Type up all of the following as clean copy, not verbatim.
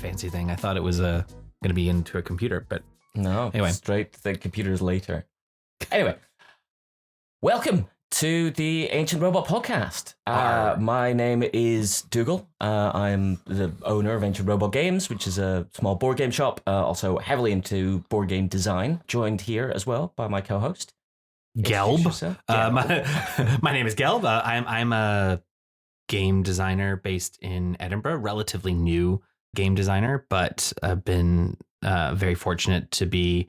fancy thing. I thought it was going to be into a computer, but no. Anyway, straight to the computers later. Anyway, welcome to the Ancient Robot Podcast. My name is Dougal. I'm the owner of Ancient Robot Games, which is a small board game shop, also heavily into board game design. Joined here as well by my co-host, Gelb. My name is Gelb. I'm a game designer based in Edinburgh, relatively new game designer, but I've been very fortunate to be,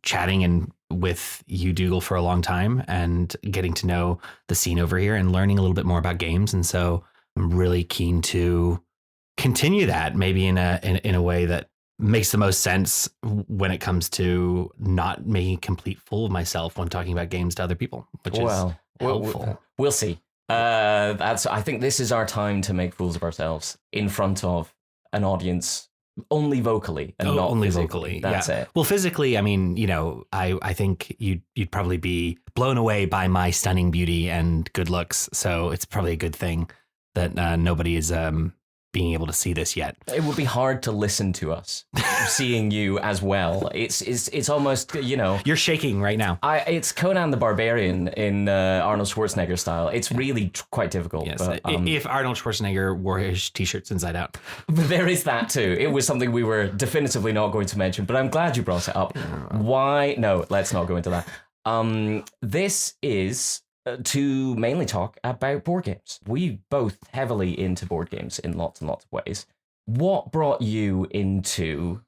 chatting with you, Dougal, for a long time and getting to know the scene over here and learning a little bit more about games. And so I'm really keen to continue that, maybe in a way that makes the most sense when it comes to not making a complete fool of myself when talking about games to other people, which is helpful. We'll see. I think this is our time to make fools of ourselves in front of an audience. Only vocally and not only physically. vocally. That's it. Well, physically, I mean, I think you'd probably be blown away by my stunning beauty and good looks. So it's probably a good thing that nobody is being able to see this yet. It would be hard to listen to us seeing you as well. It's almost, You're shaking right now. It's Conan the Barbarian in Arnold Schwarzenegger style. It's really quite difficult. Yes, but, if Arnold Schwarzenegger wore his t-shirts inside out. There is that too. It was something we were definitively not going to mention, but I'm glad you brought it up. Why? No, let's not go into that. This is to mainly talk about board games. We both heavily into board games in lots and lots of ways. What brought you into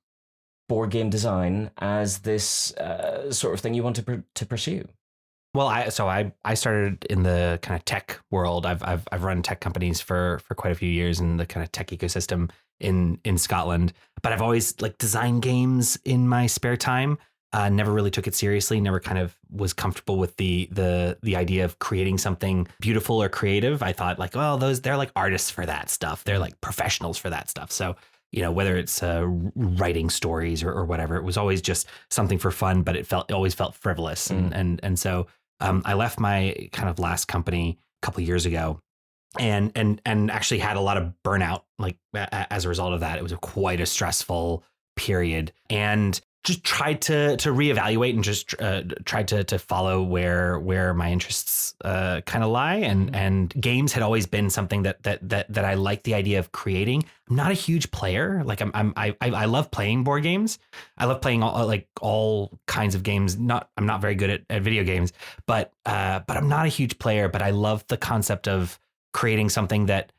board game design as this sort of thing you want to pursue? Well, I started in the kind of tech world. I've run tech companies for quite a few years in the kind of tech ecosystem in Scotland. But I've always designed games in my spare time. Never really took it seriously. Never kind of was comfortable with the idea of creating something beautiful or creative. I thought they're like artists for that stuff. They're like professionals for that stuff. So whether it's writing stories or whatever, it was always just something for fun. But it always felt frivolous. And so I left my kind of last company a couple of years ago, and actually had a lot of burnout as a result of that. It was quite a stressful period, and just tried to reevaluate and just tried to follow where my interests kind of lie, and games had always been something that I like the idea of creating. I'm not a huge player. I love playing board games. I love playing all kinds of games. I'm not very good at video games, but I'm not a huge player. But I love the concept of creating something that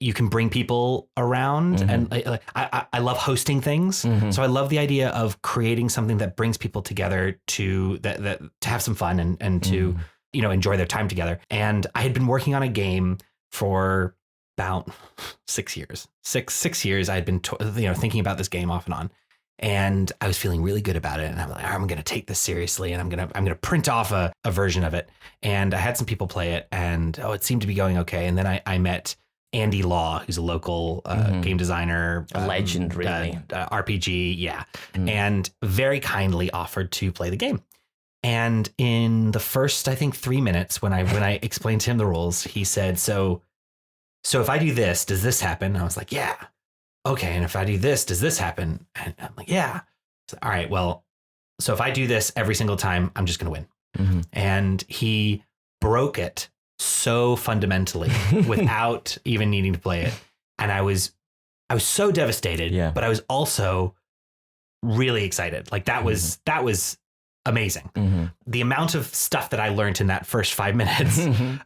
you can bring people around, and I love hosting things. So I love the idea of creating something that brings people together to have some fun and to enjoy their time together. And I had been working on a game for about 6 years. Six years I had been thinking about this game off and on, and I was feeling really good about it. And I'm like, I'm going to take this seriously, and I'm going to print off a version of it. And I had some people play it, and it seemed to be going okay. And then I met Andy Law, who's a local game designer, a legend, really, RPG, yeah, and very kindly offered to play the game. And in the first, I think, 3 minutes, when I explained to him the rules, he said, "So if I do this, does this happen?" And I was like, "Yeah." Okay, and if I do this, does this happen? And I'm like, "Yeah." So, all right, well, so if I do this every single time, I'm just going to win. And he broke it so fundamentally without even needing to play it. And I was so devastated, but I was also really excited. That was amazing. The amount of stuff that I learned in that first 5 minutes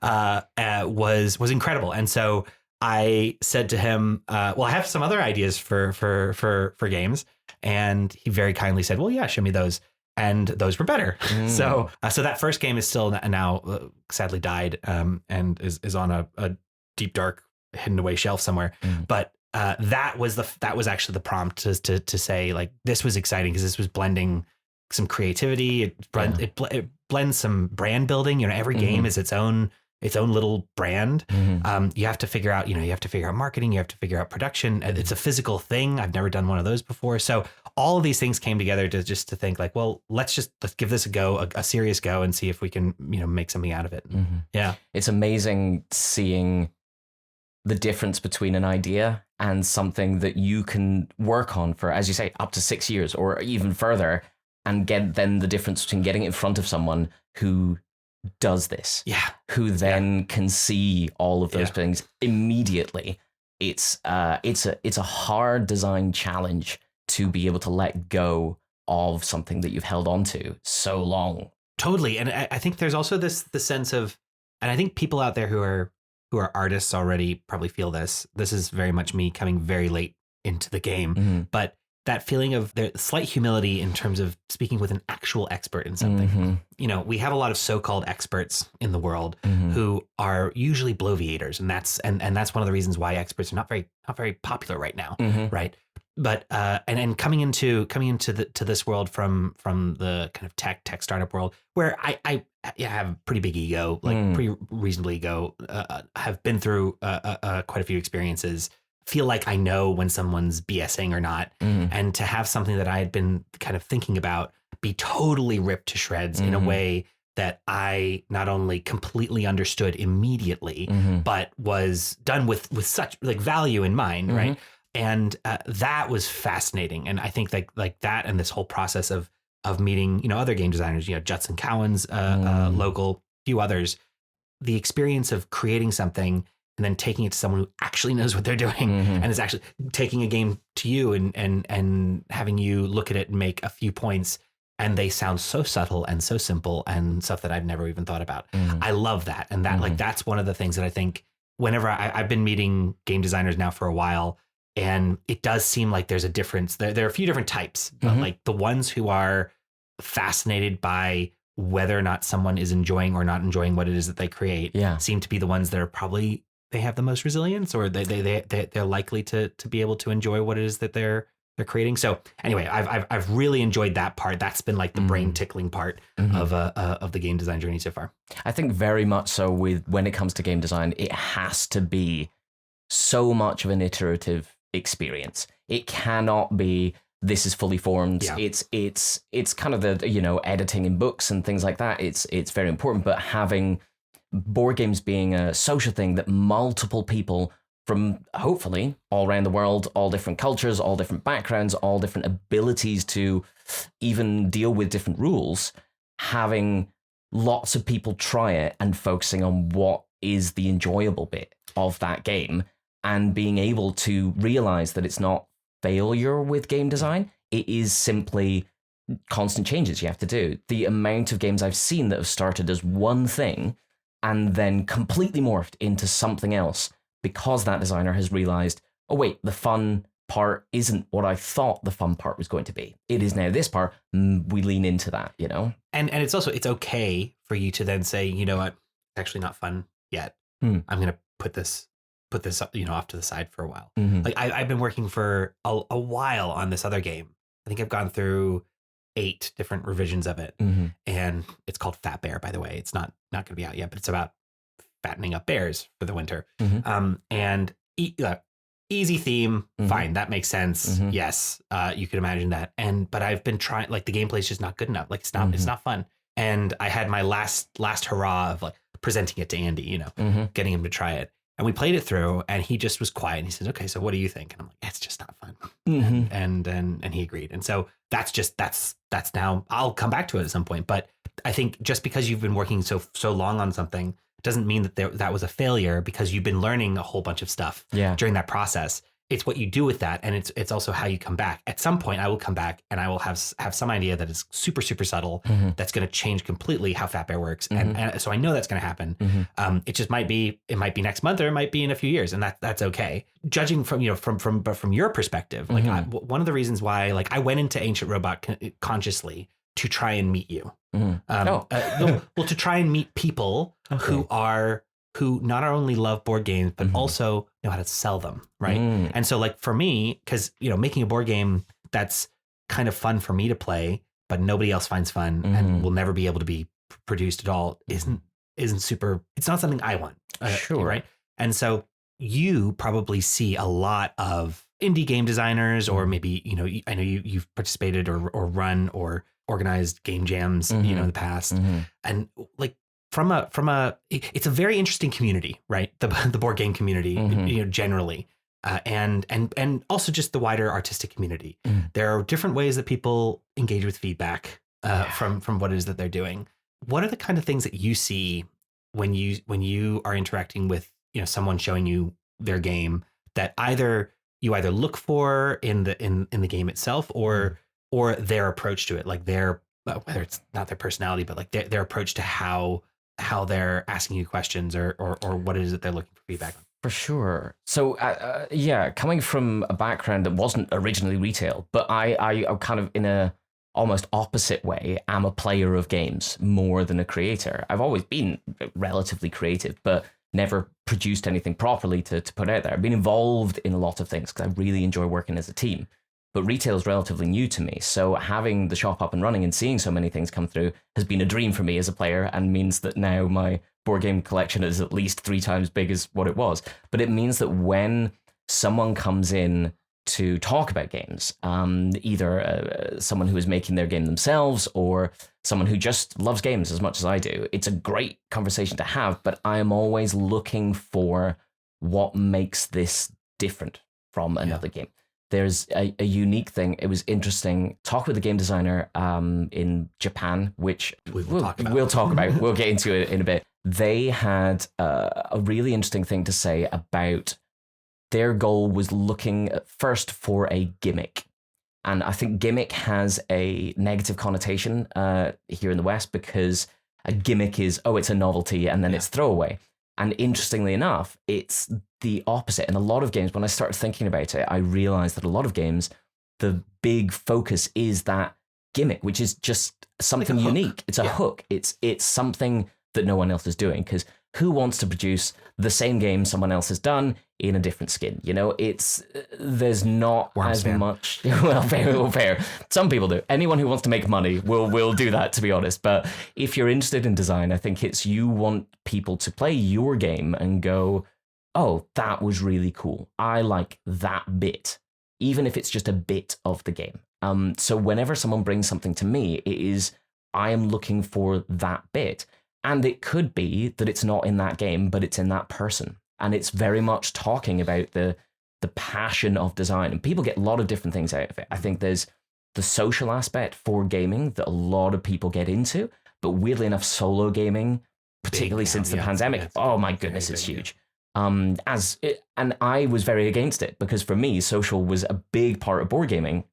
was incredible. And so I said to him, well, I have some other ideas for games. And he very kindly said, well, yeah, show me those. And those were better. So that first game is still now sadly died, and is on a deep, dark, hidden away shelf somewhere. But that was actually the prompt to say, this was exciting because this was blending some creativity. It blends some brand building. Every game is its own little brand. You have to figure out, you have to figure out marketing, you have to figure out production. It's a physical thing. I've never done one of those before. So all of these things came together to think well, let's give this a go, a serious go, and see if we can, make something out of it. Yeah. It's amazing seeing the difference between an idea and something that you can work on for, as you say, up to 6 years or even further, and get then the difference between getting it in front of someone who does this, who then can see all of those things immediately. It's a hard design challenge to be able to let go of something that you've held on to so long. Totally. And I think there's also the sense of, and I think people out there who are artists already probably feel this. This is very much me coming very late into the game, but that feeling of the slight humility in terms of speaking with an actual expert in something. You know, we have a lot of so-called experts in the world who are usually bloviators, and that's one of the reasons why experts are not very popular right now, right? But and coming into this world from the kind of tech startup world, where I have a pretty big ego, like pretty reasonable ego, have been through quite a few experiences. Feel like I know when someone's BSing or not, and to have something that I had been kind of thinking about be totally ripped to shreds in a way that I not only completely understood immediately, but was done with such like value in mind, right? And that was fascinating. And I think like that and this whole process of meeting, you know, other game designers, you know, Judson Cowan's local, few others, the experience of creating something and then taking it to someone who actually knows what they're doing and is actually taking a game to you and having you look at it and make a few points, and they sound so subtle and so simple and stuff that I've never even thought about. I love that. And that like, that's one of the things that I think whenever I've been meeting game designers now for a while, and it does seem like there's a difference. There are a few different types, but like the ones who are fascinated by whether or not someone is enjoying or not enjoying what it is that they create seem to be the ones that are probably, they have the most resilience, or they're likely to be able to enjoy what it is that they're creating. So anyway, I've really enjoyed that part. That's been like the brain tickling part of the game design journey so far. I think very much so when it comes to game design, it has to be so much of an iterative experience. It cannot be this is fully formed. Yeah. It's kind of the, you know, editing in books and things like that. It's very important, but having board games being a social thing that multiple people from hopefully all around the world, all different cultures, all different backgrounds, all different abilities to even deal with different rules, having lots of people try it and focusing on what is the enjoyable bit of that game, and being able to realize that it's not failure with game design. It is simply constant changes you have to do. The amount of games I've seen that have started as one thing and then completely morphed into something else because that designer has realized, oh wait, the fun part isn't what I thought the fun part was going to be. It is now this part. We lean into that, you know? And it's also, it's okay for you to then say, you know what, it's actually not fun yet. I'm going to put this, you know, off to the side for a while. Like I've been working for a while on this other game. I think I've gone through 8 different revisions of it, and it's called Fat Bear, by the way. It's not going to be out yet, but it's about fattening up bears for the winter. And easy theme, fine, that makes sense. Yes, you can imagine that. But I've been trying, like the gameplay's just not good enough. Like it's not fun. And I had my last hurrah of like presenting it to Andy, you know, getting him to try it. And we played it through, and he just was quiet. And he says, "Okay, so what do you think?" And I'm like, "It's just not fun." And he agreed. And so that's now. I'll come back to it at some point. But I think just because you've been working so long on something doesn't mean that that was a failure, because you've been learning a whole bunch of stuff during that process. It's what you do with that, and it's also how you come back. At some point, I will come back and I will have some idea that is super, super subtle that's going to change completely how Fat Bear works, and so I know that's going to happen. It just might be next month, or it might be in a few years, and that's okay. Judging from from your perspective, like one of the reasons why like I went into Ancient Robot consciously to try and meet you, to try and meet people who not only love board games, but also know how to sell them. Right. And so like for me, because, you know, making a board game that's kind of fun for me to play, but nobody else finds fun and will never be able to be produced at all isn't super. It's not something I want. Sure. Right. And so you probably see a lot of indie game designers, or maybe, you know, I know you've participated or run or organized game jams, you know, in the past. And like, it's a very interesting community, right? The board game community, generally, and also just the wider artistic community. There are different ways that people engage with feedback from what it is that they're doing. What are the kind of things that you see when you are interacting with someone showing you their game that you either look for in the game itself or their approach to it, like whether it's not their personality, but like their approach to how they're asking you questions or what it is that they're looking for feedback on? For sure. So, coming from a background that wasn't originally retail, but I'm kind of in a almost opposite way. I'm a player of games more than a creator. I've always been relatively creative, but never produced anything properly to put out there. I've been involved in a lot of things because I really enjoy working as a team. But retail is relatively new to me. So having the shop up and running and seeing so many things come through has been a dream for me as a player, and means that now my board game collection is at least 3 times big as what it was. But it means that when someone comes in to talk about games, either someone who is making their game themselves or someone who just loves games as much as I do, it's a great conversation to have, but I am always looking for what makes this different from another game. There's a unique thing. It was interesting. Talk with a game designer in Japan, which we'll talk about. We'll get into it in a bit. They had a really interesting thing to say about their goal was looking at first for a gimmick. And I think gimmick has a negative connotation here in the West, because a gimmick is, it's a novelty and then it's throwaway. And interestingly enough, it's the opposite. In a lot of games, when I started thinking about it, I realized that a lot of games, the big focus is that gimmick, which is just something like unique. It's a hook. It's something that no one else is doing, because who wants to produce the same game someone else has done in a different skin? There's not as much. Well, fair. Some people do. Anyone who wants to make money will do that, to be honest. But if you're interested in design, I think it's you want people to play your game and go, oh, that was really cool. I like that bit, even if it's just a bit of the game. So whenever someone brings something to me, it is, I am looking for that bit. And it could be that it's not in that game, but it's in that person. And it's very much talking about the passion of design. And people get a lot of different things out of it. I think there's the social aspect for gaming that a lot of people get into. But weirdly enough, solo gaming, particularly since the pandemic, oh my goodness, it's huge. And I was very against it, because for me, social was a big part of board gaming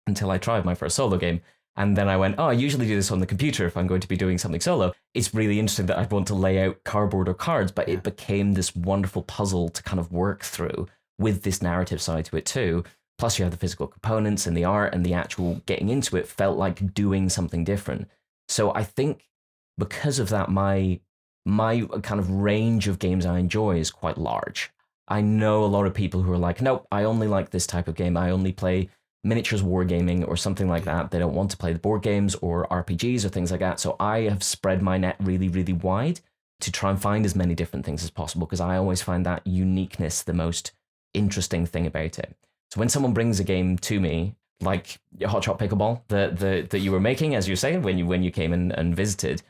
until I tried my first solo game. And then I went, I usually do this on the computer if I'm going to be doing something solo. It's really interesting that I'd want to lay out cardboard or cards, but it became this wonderful puzzle to kind of work through with this narrative side to it too. Plus you have the physical components and the art, and the actual getting into it felt like doing something different. So I think because of that, my kind of range of games I enjoy is quite large. I know a lot of people who are like, nope, I only like this type of game. I only play miniatures wargaming or something like that. They don't want to play the board games or RPGs or things like that. So I have spread my net really, really wide to try and find as many different things as possible, because I always find that uniqueness the most interesting thing about it. So when someone brings a game to me, like Hot Shot Pickleball that you were making, as you were saying, when you came in and visited,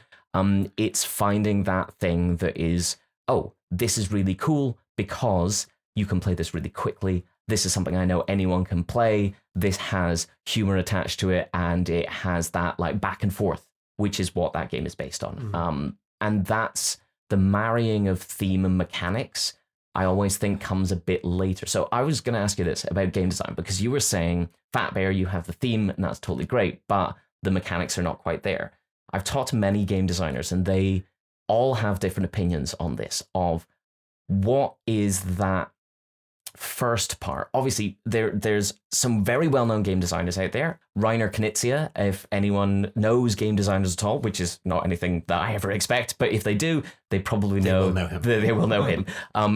it's finding that thing that is, this is really cool because you can play this really quickly. This is something I know anyone can play. This has humor attached to it, and it has that like back and forth, which is what that game is based on. Mm-hmm. And that's the marrying of theme and mechanics, I always think comes a bit later. So I was going to ask you this about game design, because you were saying, Fat Bear, you have the theme, and that's totally great, but the mechanics are not quite there. I've talked to many game designers, and they all have different opinions on this, of what is that first part. Obviously, there's some very well-known game designers out there. Reiner Knizia, if anyone knows game designers at all, which is not anything that I ever expect, but if they do, they probably know him. They will know him.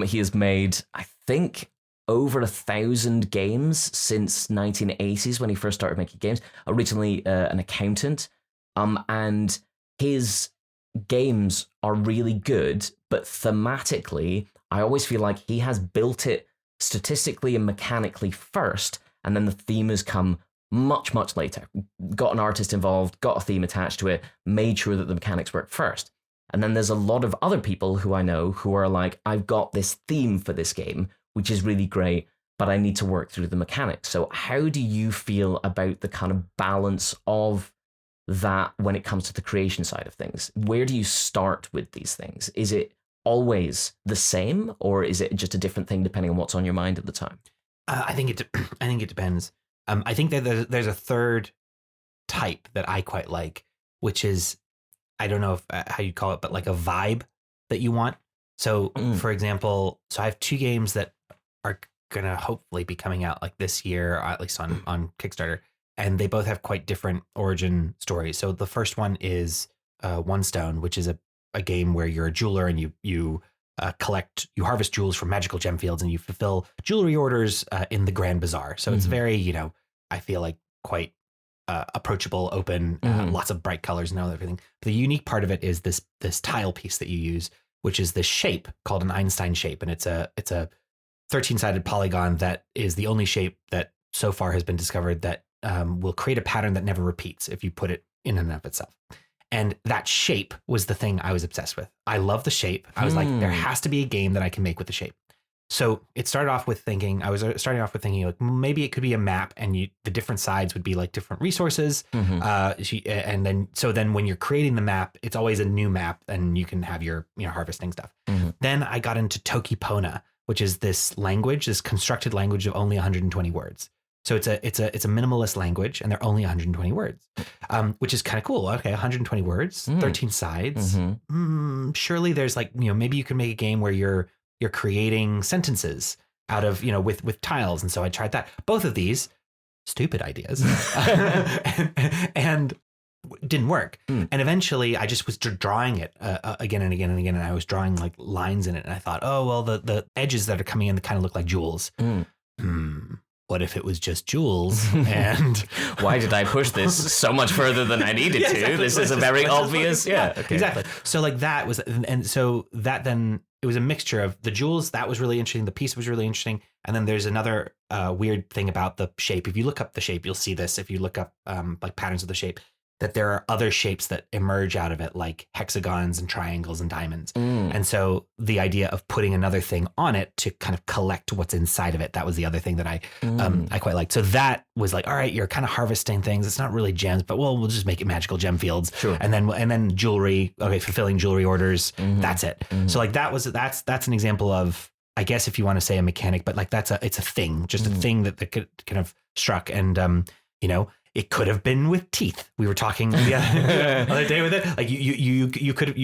He has made, I think, over 1,000 games since 1980s when he first started making games. Originally an accountant, and his games are really good, but thematically, I always feel like he has built it statistically and mechanically first, and then the theme has come much, much later. Got an artist involved, got a theme attached to it, made sure that the mechanics work first. And then there's a lot of other people who I know who are like, I've got this theme for this game, which is really great, but I need to work through the mechanics. So how do you feel about the kind of balance of that when it comes to the creation side of things? Where do you start with these things? Is it always the same, or is it just a different thing depending on what's on your mind at the time? I think it depends. I think that there's a third type that I quite like, which is, I don't know how you call it, but like a vibe that you want. So, for example, I have 2 games that are gonna hopefully be coming out like this year, at least on Kickstarter, and they both have quite different origin stories. So the first one is One Stone, which is a game where you're a jeweler and you harvest jewels from magical gem fields and you fulfill jewelry orders in the Grand Bazaar. So it's very, I feel like quite approachable, open, lots of bright colors and all everything. But the unique part of it is this tile piece that you use, which is this shape called an Einstein shape, and it's a 13-sided polygon that is the only shape that so far has been discovered that will create a pattern that never repeats if you put it in and of itself. And that shape was the thing I was obsessed with. I love the shape. I was like, there has to be a game that I can make with the shape. So it started off with thinking, like maybe it could be a map, and the different sides would be like different resources. And then when you're creating the map, it's always a new map, and you can have your harvesting stuff. Then I got into Tokipona, which is this constructed language of only 120 words. So it's a minimalist language, and they're only 120 words, which is kind of cool. Okay, 120 words, 13 sides. Surely there's like, maybe you can make a game where you're creating sentences out of, with tiles. And so I tried that. Both of these stupid ideas and didn't work. And eventually I just was drawing it again and again and again. And I was drawing like lines in it. And I thought, oh, well, the edges that are coming in kind of look like jewels. What if it was just jewels? And why did I push this so much further than I needed to? Exactly. This is a very obvious. Yeah, okay. Exactly. So like that was, and so that then it was a mixture of the jewels. That was really interesting. The piece was really interesting. And then there's another weird thing about the shape. If you look up the shape, you'll see this. If you look up like patterns of the shape, that there are other shapes that emerge out of it, like hexagons and triangles and diamonds. And so the idea of putting another thing on it to kind of collect what's inside of it, that was the other thing that I quite liked. So that was like, all right, you're kind of harvesting things. It's not really gems, but we'll just make it magical gem fields. Sure. And then jewelry. Okay, fulfilling jewelry orders. That's it. So like that's an example of, I guess if you want to say a mechanic, but like it's a thing, just a thing that could kind of struck. And it could have been with teeth. We were talking the other day with it. Like you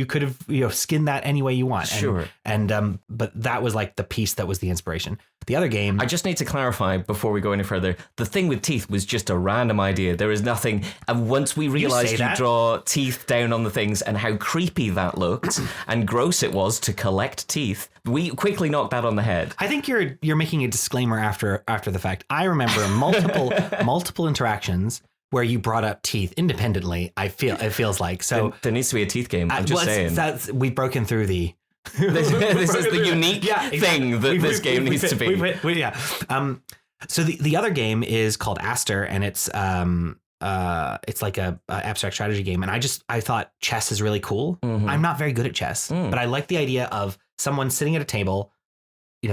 could have skinned that any way you want. Sure. And but that was like the piece that was the inspiration. The other game. I just need to clarify before we go any further. The thing with teeth was just a random idea. There is nothing. And once we realized you draw teeth down on the things and how creepy that looked and gross it was to collect teeth, we quickly knocked that on the head. I think you're making a disclaimer after the fact. I remember multiple interactions where you brought up teeth independently. It feels like so. There needs to be a teeth game. I'm just saying. We've broken through the. This is the unique thing that this game needs to be. So the other game is called Aster, and it's like a abstract strategy game. And I thought chess is really cool. I'm not very good at chess, but I like the idea of someone sitting at a table,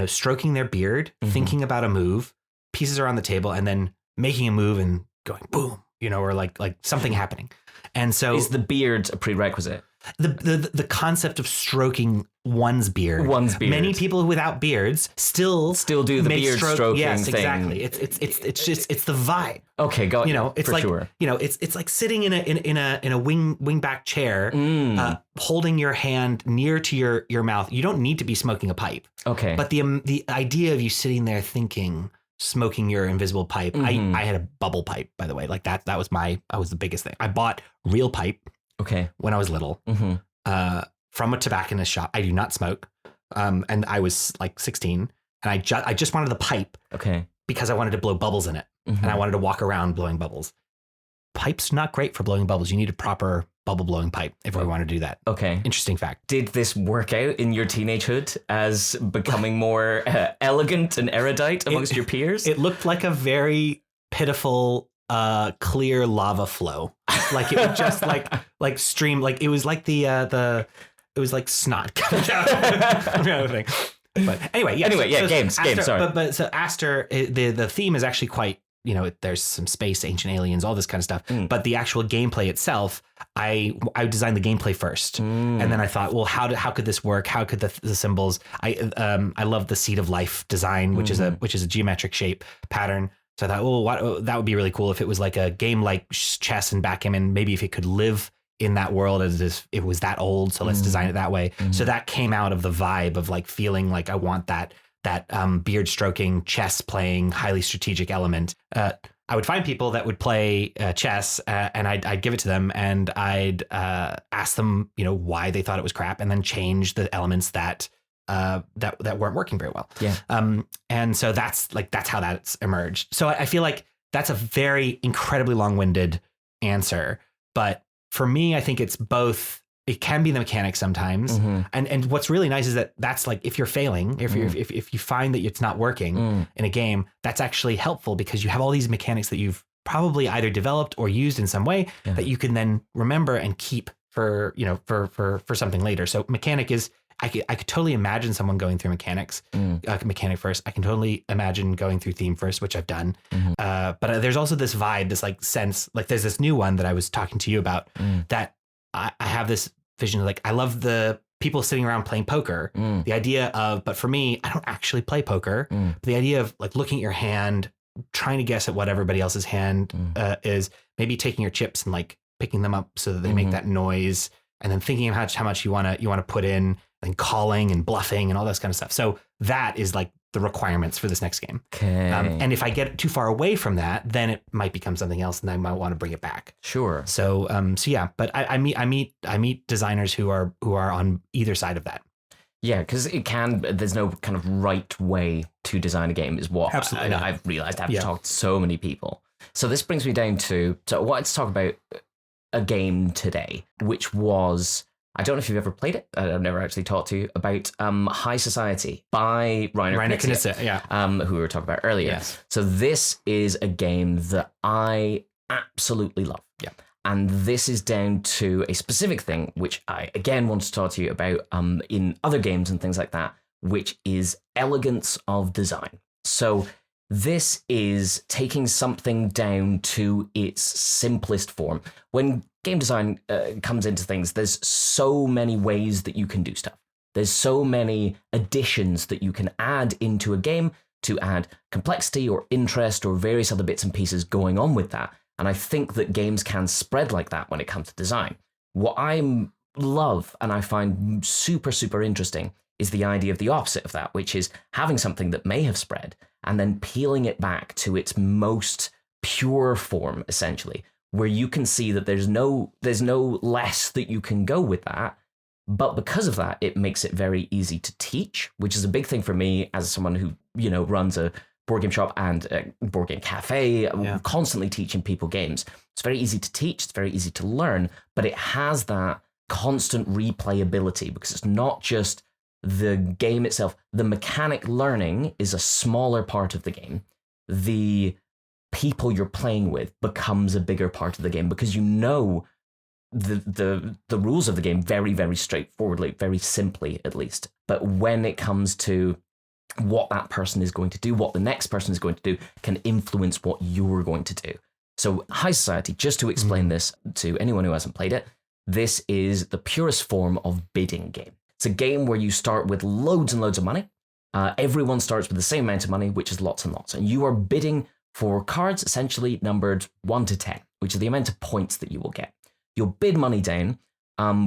stroking their beard, thinking about a move, pieces are on the table, and then making a move and going boom, or like something happening. And so is the beard a prerequisite? The concept of stroking one's beard. Many people without beards still do the beard stroking yes, thing. Exactly. It's the vibe. Okay, got it's for like sure. It's like sitting in a wingback chair, holding your hand near to your mouth. You don't need to be smoking a pipe. Okay. But the idea of you sitting there thinking, smoking your invisible pipe. I had a bubble pipe, by the way. Like that was the biggest thing. I bought real pipe. Okay. When I was little, from a tobacconist shop. I do not smoke. And I was like 16, and I just wanted the pipe. Okay. Because I wanted to blow bubbles in it, and I wanted to walk around blowing bubbles. Pipe's not great for blowing bubbles. You need a proper bubble blowing pipe if we want to do that. Okay. Interesting fact. Did this work out in your teenagehood as becoming more elegant and erudite amongst your peers? It looked like a very pitiful, clear lava flow. Like it would just like stream. Like it was like the it was like snot coming out of the thing. But anyway, games. Sorry, but so Aster, the theme is actually quite, there's some space, ancient aliens, all this kind of stuff. But the actual gameplay itself, I designed the gameplay first, and then I thought, well, how could this work? How could the symbols? I love the seed of life design, which is a geometric shape pattern. So I thought, well, that would be really cool if it was like a game like chess and backgammon. Maybe if it could live in that world as if it was that old. So let's design it that way. So that came out of the vibe of like feeling like I want that beard stroking, chess playing, highly strategic element. I would find people that would play chess, and I'd give it to them, and I'd ask them, why they thought it was crap, and then change the elements that weren't working very well. Yeah. And so that's how that's emerged. So I feel like that's a very incredibly long-winded answer, but for me, I think it's both. It can be the mechanics sometimes. And what's really nice is that's like, if you're failing, if you find that it's not working in a game, that's actually helpful because you have all these mechanics that you've probably either developed or used in some way that you can then remember and keep for something later. So mechanic is, I could totally imagine someone going through mechanics, mechanic first. I can totally imagine going through theme first, which I've done. But there's also this vibe, this like sense, like there's this new one that I was talking to you about that I have this vision of like, I love the people sitting around playing poker. The idea of, but for me, I don't actually play poker. But the idea of like looking at your hand, trying to guess at what everybody else's hand is, maybe taking your chips and like picking them up so that they make that noise, and then thinking of how much you want to put in, and calling and bluffing and all this kind of stuff. So that is like the requirements for this next game. Okay. And if I get too far away from that, then it might become something else, and I might want to bring it back. Sure. So yeah, but I meet designers who are on either side of that. Yeah, because there's no kind of right way to design a game is what Absolutely I've realized after talking to so many people. So this brings me down to, so I wanted to talk about a game today, which was, I don't know if you've ever played it. I've never actually talked to you about High Society by Reiner Knizia, who we were talking about earlier. Yes. So this is a game that I absolutely love. Yeah. And this is down to a specific thing, which I, again, want to talk to you about in other games and things like that, which is elegance of design. So this is taking something down to its simplest form. When game design comes into things, there's so many ways that you can do stuff. There's so many additions that you can add into a game to add complexity or interest or various other bits and pieces going on with that. And I think that games can spread like that when it comes to design. What I love and I find super, super interesting is the idea of the opposite of that, which is having something that may have spread and then peeling it back to its most pure form, essentially, where you can see that there's no less that you can go with that. But because of that, it makes it very easy to teach, which is a big thing for me as someone who, runs a board game shop and a board game cafe, constantly teaching people games. It's very easy to teach, it's very easy to learn, but it has that constant replayability because it's not just the game itself. The mechanic learning is a smaller part of the game. The people you're playing with becomes a bigger part of the game because the rules of the game very, very straightforwardly, very simply at least. But when it comes to what that person is going to do, what the next person is going to do, can influence what you're going to do. So High Society, just to explain this to anyone who hasn't played it, this is the purest form of bidding game. It's a game where you start with loads and loads of money. Everyone starts with the same amount of money, which is lots and lots. And you are bidding for cards essentially numbered 1 to 10, which is the amount of points that you will get. You'll bid money down,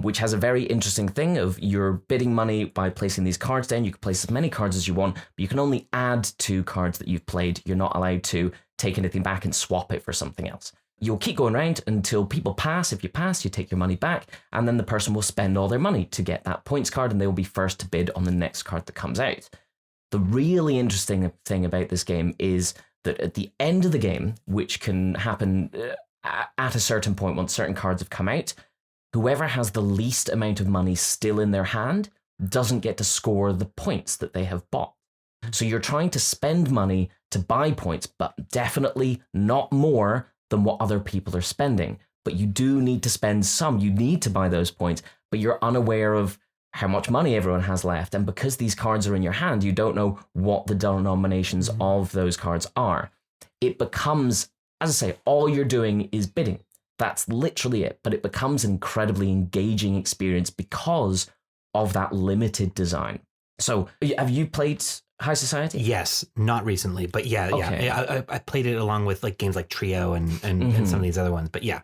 which has a very interesting thing of you're bidding money by placing these cards down. You can place as many cards as you want, but you can only add to cards that you've played. You're not allowed to take anything back and swap it for something else. You'll keep going around until people pass. If you pass, you take your money back, and then the person will spend all their money to get that points card, and they will be first to bid on the next card that comes out. The really interesting thing about this game is that at the end of the game, which can happen at a certain point once certain cards have come out, whoever has the least amount of money still in their hand doesn't get to score the points that they have bought. So you're trying to spend money to buy points, but definitely not more than what other people are spending. But you do need to spend some. You need to buy those points, but you're unaware of how much money everyone has left. And because these cards are in your hand, you don't know what the denominations of those cards are. It becomes, as I say, all you're doing is bidding. That's literally it. But it becomes an incredibly engaging experience because of that limited design. So have you played High Society? Yes, not recently, but Okay. I played it along with like games like Trio and some of these other ones. But yeah.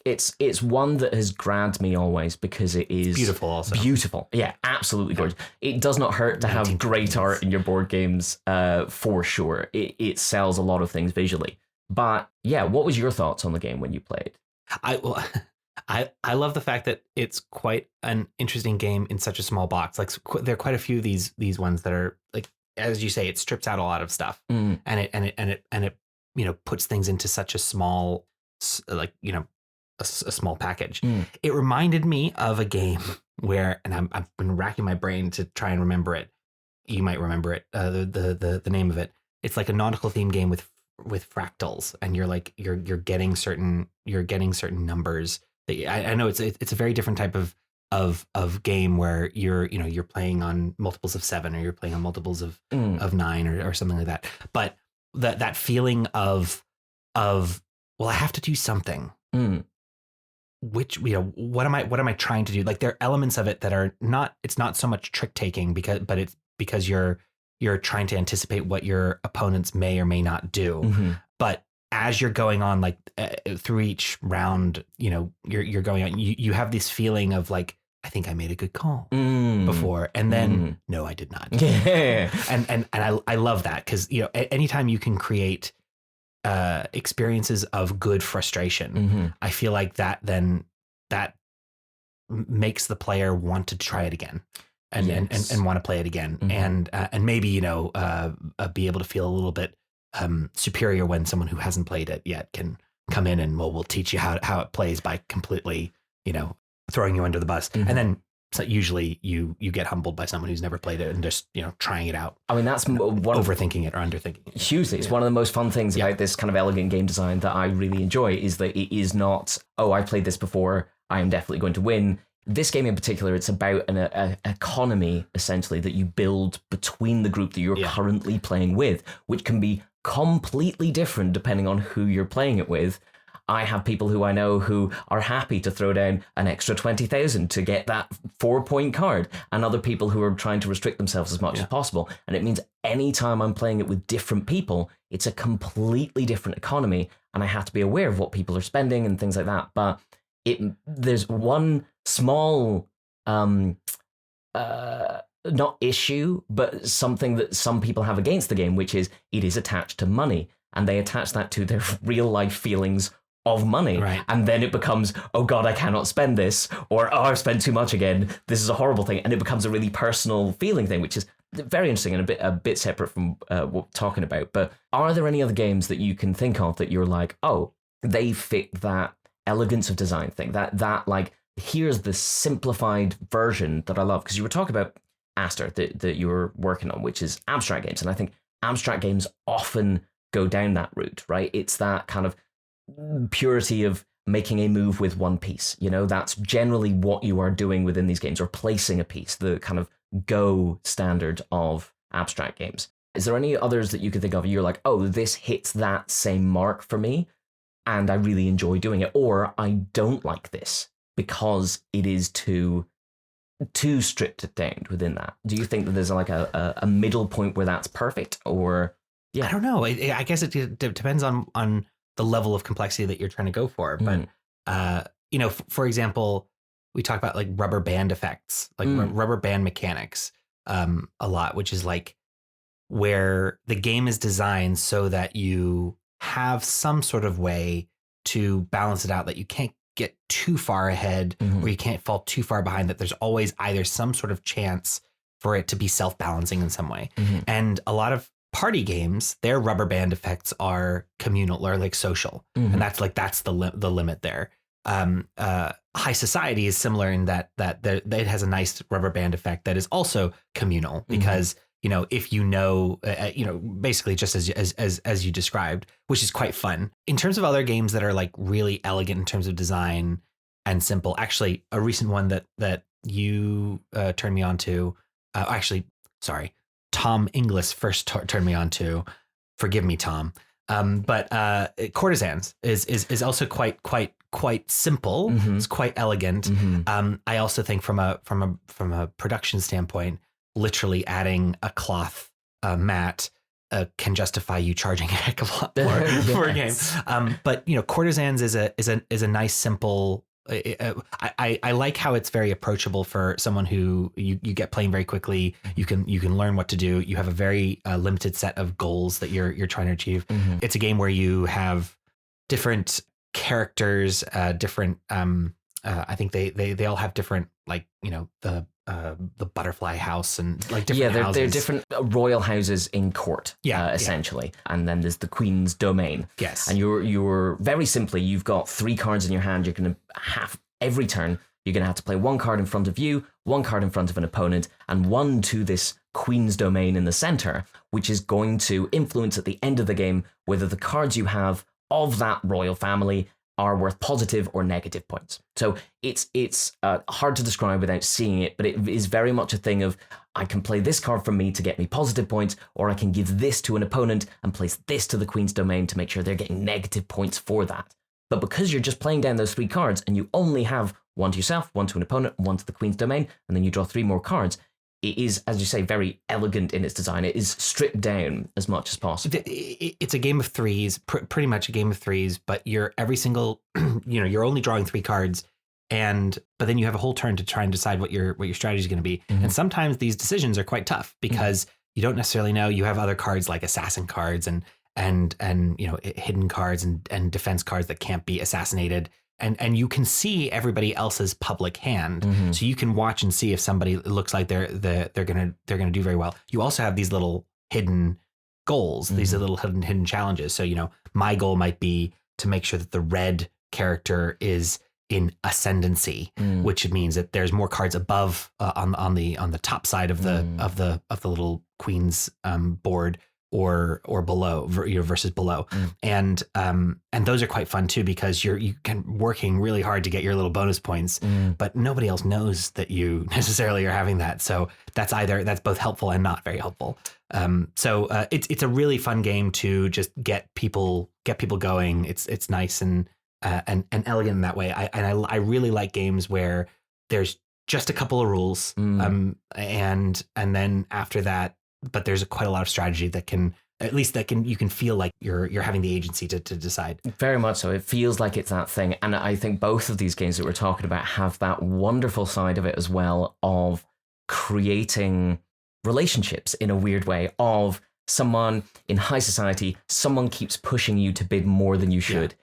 It's one that has grabbed me always because it is Beautiful also. Beautiful. Yeah, absolutely gorgeous. It does not hurt to have great art in your board games, for sure. It sells a lot of things visually. But yeah, what was your thoughts on the game when you played? I love the fact that it's quite an interesting game in such a small box. Like there are quite a few of these ones that are like, as you say, it strips out a lot of stuff and it puts things into such a small, like, a small package. It reminded me of a game where, and I've been racking my brain to try and remember it. You might remember it. The name of it. It's like a nautical themed game with fractals, and you're getting certain numbers. That I know it's a very different type of game where you're playing on multiples of 7 or you're playing on multiples of 9 or something like that. But that feeling of well, I have to do something. Which, what am I trying to do? Like, there are elements of it that are not, it's not so much trick taking but it's because you're trying to anticipate what your opponents may or may not do. But as you're going on, like through each round, you're going on, you have this feeling of like, I think I made a good call before. And then, no, I did not. Yeah. And I love that because, anytime you can create experiences of good frustration, I feel like that makes the player want to try it again and want to play it again, and maybe be able to feel a little bit superior when someone who hasn't played it yet can come in and we'll teach you how it plays by completely throwing you under the bus, and then. So usually you get humbled by someone who's never played it and just, trying it out. I mean, that's overthinking it or underthinking it. Hugely. It's one of the most fun things about this kind of elegant game design that I really enjoy is that it is not, oh, I played this before, I am definitely going to win. This game in particular, it's about an economy, essentially, that you build between the group that you're currently playing with, which can be completely different depending on who you're playing it with. I have people who I know who are happy to throw down an extra 20,000 to get that 4-point card, and other people who are trying to restrict themselves as much as possible. And it means anytime I'm playing it with different people, it's a completely different economy, and I have to be aware of what people are spending and things like that. But there's one small, not issue, but something that some people have against the game, which is it is attached to money, and they attach that to their real life feelings of money, right. And then it becomes, oh god, I cannot spend this, or oh, I've spent too much again, this is a horrible thing, and it becomes a really personal feeling thing, which is very interesting and a bit separate from what we're talking about. But are there any other games that you can think of that you're like, oh, they fit that elegance of design thing, that like, here's the simplified version that I love? Because you were talking about Aster that you were working on, which is abstract games, and I think abstract games often go down that route, right? It's that kind of purity of making a move with one piece. That's generally what you are doing within these games, or placing a piece, the kind of go standard of abstract games. Is there any others that you could think of? You're like, oh, this hits that same mark for me, and I really enjoy doing it, or I don't like this because it is too stripped it down within that. Do you think that there's like a middle point where that's perfect, or? Yeah, I don't know. I guess it depends on the level of complexity that you're trying to go for. But, for example, we talk about like rubber band effects, like rubber band mechanics a lot, which is like where the game is designed so that you have some sort of way to balance it out, that you can't get too far ahead or you can't fall too far behind, that there's always either some sort of chance for it to be self-balancing in some way. And a lot of party games, their rubber band effects are communal or like social, and that's the limit there. High Society is similar in that it has a nice rubber band effect that is also communal, because if basically just as you described, which is quite fun. In terms of other games that are like really elegant in terms of design and simple, actually a recent one that you turned me on to. Actually, sorry, Tom Inglis first turned me on to. Forgive me, Tom. But Courtesans is also quite simple. Mhm. It's quite elegant. Mhm. I also think from a production standpoint, literally adding a cloth mat can justify you charging a heck of a lot more for a game. But Courtesans is a nice simple. I like how it's very approachable for someone who you get playing very quickly. You can learn what to do. You have a very limited set of goals that you're trying to achieve. Mhm. It's a game where you have different characters, different. I think they all have different, like the butterfly house and like different houses. They're different royal houses in court, essentially. And then there's the Queen's domain. Yes. And you're very simply, you've got 3 cards in your hand. You're going to have every turn. You're going to have to play 1 card in front of you, 1 card in front of an opponent, and 1 to this Queen's domain in the center, which is going to influence at the end of the game whether the cards you have of that royal family are worth positive or negative points. So it's hard to describe without seeing it, but it is very much a thing of, I can play this card from me to get me positive points, or I can give this to an opponent and place this to the Queen's domain to make sure they're getting negative points for that. But because you're just playing down those 3 cards and you only have 1 to yourself, 1 to an opponent, 1 to the Queen's domain, and then you draw 3 more cards, it is, as you say, very elegant in its design. It is stripped down as much as possible. It's a game of threes, pretty much a game of threes, but you're every single, you're only drawing 3 cards, but then you have a whole turn to try and decide what your strategy is going to be. Mm-hmm. And sometimes these decisions are quite tough because you don't necessarily know. You have other cards like assassin cards and hidden cards and defense cards that can't be assassinated. And you can see everybody else's public hand, so you can watch and see if somebody looks like they're gonna do very well. You also have these little hidden goals, these little hidden challenges. So my goal might be to make sure that the red character is in ascendancy, which means that there's more cards above on the top side of the little queen's board. Or below, versus below, and those are quite fun too because you're working really hard to get your little bonus points, but nobody else knows that you necessarily are having that. So that's both helpful and not very helpful. So it's a really fun game to just get people going. It's nice and elegant in that way. I really like games where there's just a couple of rules, and then after that. But there's quite a lot of strategy you can feel like you're having the agency to decide. Very much so. It feels like it's that thing. And I think both of these games that we're talking about have that wonderful side of it as well, of creating relationships in a weird way, of someone in high society, someone keeps pushing you to bid more than you should,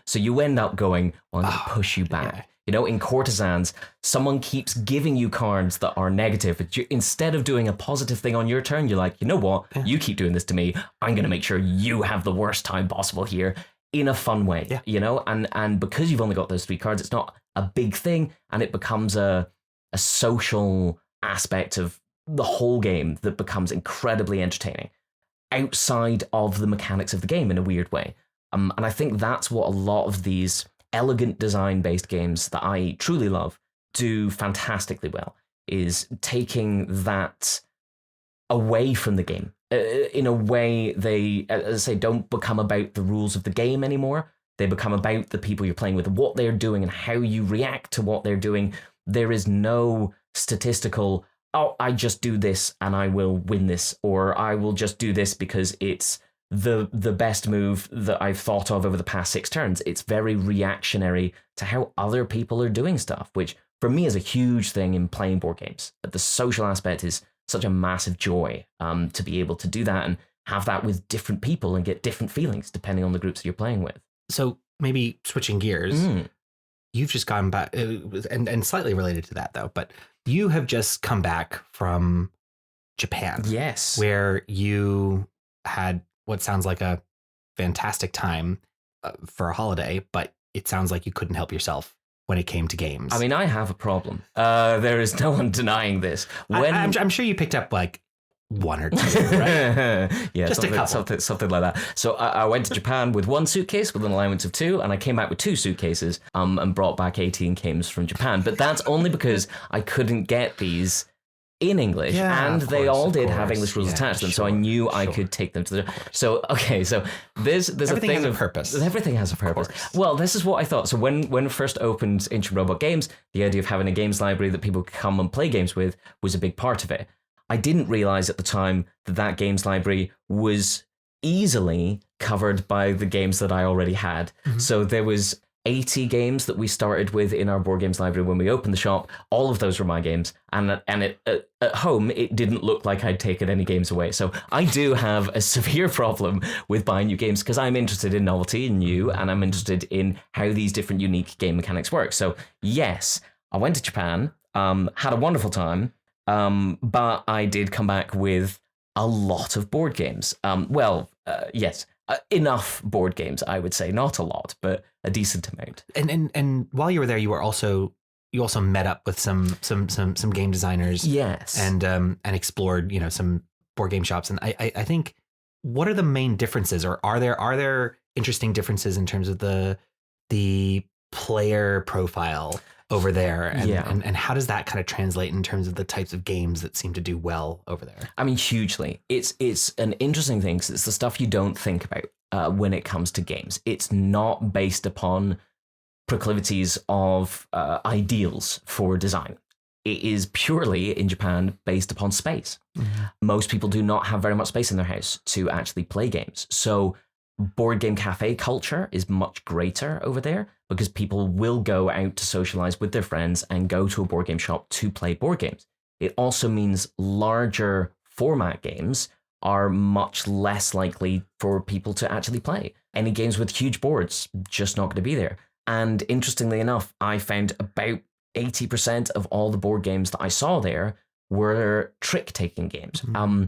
So you end up going, well, I'm going to push you back. Yeah. In Courtesans, someone keeps giving you cards that are negative. But instead of doing a positive thing on your turn, you're like, you know what? Yeah. You keep doing this to me. I'm going to make sure you have the worst time possible here in a fun way, And because you've only got those 3 cards, it's not a big thing. And it becomes a social aspect of the whole game that becomes incredibly entertaining outside of the mechanics of the game in a weird way. And I think that's what a lot of these elegant design-based games that I truly love do fantastically well, is taking that away from the game. In a way, they, as I say, don't become about the rules of the game anymore. They become about the people you're playing with, what they're doing and how you react to what they're doing. There is no statistical, I just do this and I will win this, or I will just do this because it's the best move that I've thought of over the past 6 turns. It's very reactionary to how other people are doing stuff, which for me is a huge thing in playing board games. The social aspect is such a massive joy to be able to do that and have that with different people and get different feelings depending on the groups that you're playing with. So maybe switching gears, you've just gone back, and slightly related to that though, but you have just come back from Japan. Yes. Where you had what sounds like a fantastic time for a holiday, but it sounds like you couldn't help yourself when it came to games. I mean, I have a problem. There is no one denying this. I'm sure you picked up like one or two, right? Yeah, Just a couple. something like that. So I went to Japan with one suitcase with an allowance of 2, and I came back with 2 suitcases and brought back 18 games from Japan. But that's only because I couldn't get these in English, and they all did have English rules attached to them, so I knew I could take them to the. So okay, so there's Everything a thing has a purpose. Everything has a purpose. Well, this is what I thought. So when it first opened Ancient Robot Games, the idea of having a games library that people could come and play games with was a big part of it. I didn't realize at the time that games library was easily covered by the games that I already had. Mm-hmm. So there was 80 games that we started with in our board games library when we opened the shop. All of those were my games, and at home it didn't look like I'd taken any games away. So I do have a severe problem with buying new games because I'm interested in novelty and new, and I'm interested in how these different unique game mechanics work. So yes, I went to Japan, had a wonderful time, but I did come back with a lot of board games. Yes. Enough board games, I would say, not a lot, but a decent amount. And while you were there, you also met up with some game designers, yes, and explored some board game shops. And I think, what are the main differences, or are there interesting differences in terms of the player profile over there, and how does that kind of translate in terms of the types of games that seem to do well over there? I mean, hugely. It's an interesting thing because it's the stuff you don't think about when it comes to games. It's not based upon proclivities of ideals for design. It is purely, in Japan, based upon space. Mm-hmm. Most people do not have very much space in their house to actually play games. So board game cafe culture is much greater over there because people will go out to socialize with their friends and go to a board game shop to play board games. It also means larger format games are much less likely for people to actually play. Any games with huge boards, just not going to be there. And interestingly enough, I found about 80% of all the board games that I saw there were trick-taking games. Mm-hmm.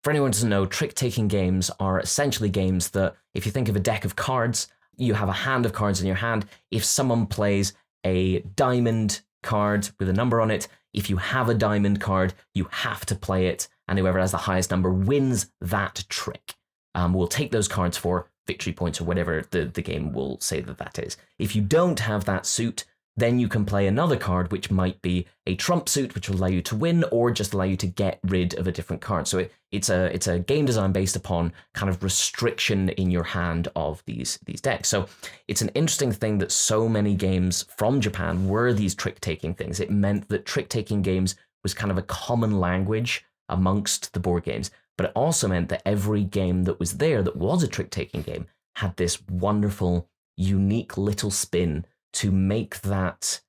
For anyone who doesn't know, trick-taking games are essentially games that, if you think of a deck of cards, you have a hand of cards in your hand. If someone plays a diamond card with a number on it, if you have a diamond card, you have to play it, and whoever has the highest number wins that trick. We'll take those cards for victory points or whatever the game will say that is. If you don't have that suit, then you can play another card, which might be a trump suit, which will allow you to win or just allow you to get rid of a different card. So it's a game design based upon kind of restriction in your hand of these decks. So it's an interesting thing that so many games from Japan were these trick-taking things. It meant that trick-taking games was kind of a common language amongst the board games, but it also meant that every game that was there that was a trick-taking game had this wonderful, unique little spin to make that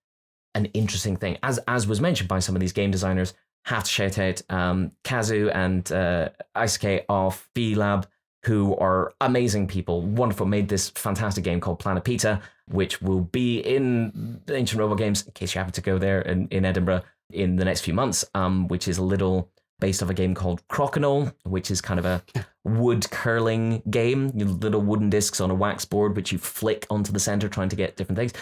an interesting thing. As was mentioned by some of these game designers, have to shout out Kazu and Isuke of V-Lab, who are amazing people, wonderful, made this fantastic game called Planet Pita, which will be in Ancient Robot Games, in case you happen to go there in Edinburgh in the next few months, which is a little based off a game called Crokinole, which is kind of a wood curling game, little wooden discs on a wax board, which you flick onto the center trying to get different things,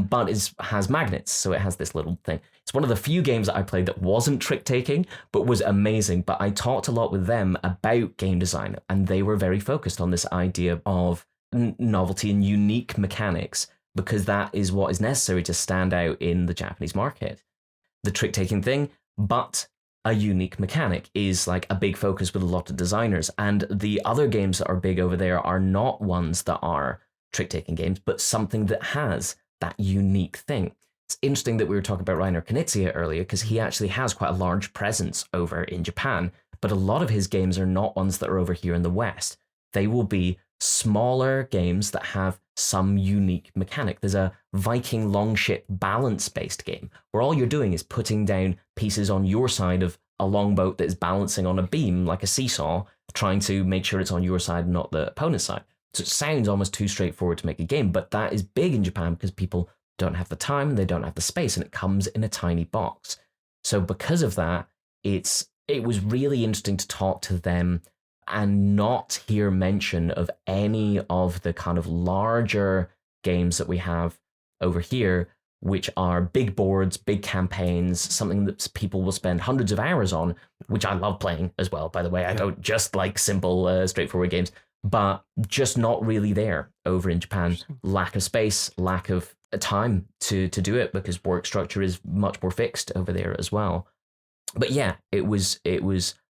but it has magnets, so it has this little thing. It's one of the few games that I played that wasn't trick-taking, but was amazing. But I talked a lot with them about game design, and they were very focused on this idea of novelty and unique mechanics, because that is what is necessary to stand out in the Japanese market. The trick-taking thing, but a unique mechanic is like a big focus with a lot of designers. And the other games that are big over there are not ones that are trick-taking games, but something that has that unique thing. It's interesting that we were talking about Reiner Knizia earlier, because he actually has quite a large presence over in Japan, but a lot of his games are not ones that are over here in the West. They will be smaller games that have some unique mechanic. There's a Viking longship balance-based game where all you're doing is putting down pieces on your side of a longboat that is balancing on a beam like a seesaw, trying to make sure it's on your side, not the opponent's side. So it sounds almost too straightforward to make a game, but that is big in Japan because people don't have the time, they don't have the space, and it comes in a tiny box. So because of that, it was really interesting to talk to them and not hear mention of any of the kind of larger games that we have over here which are big boards, big campaigns, something that people will spend hundreds of hours on, which I love playing as well, by the way. I don't just like simple, straightforward games, but just not really there over in Japan. Lack of space, lack of time to do it, because work structure is much more fixed over there as well. But yeah, it was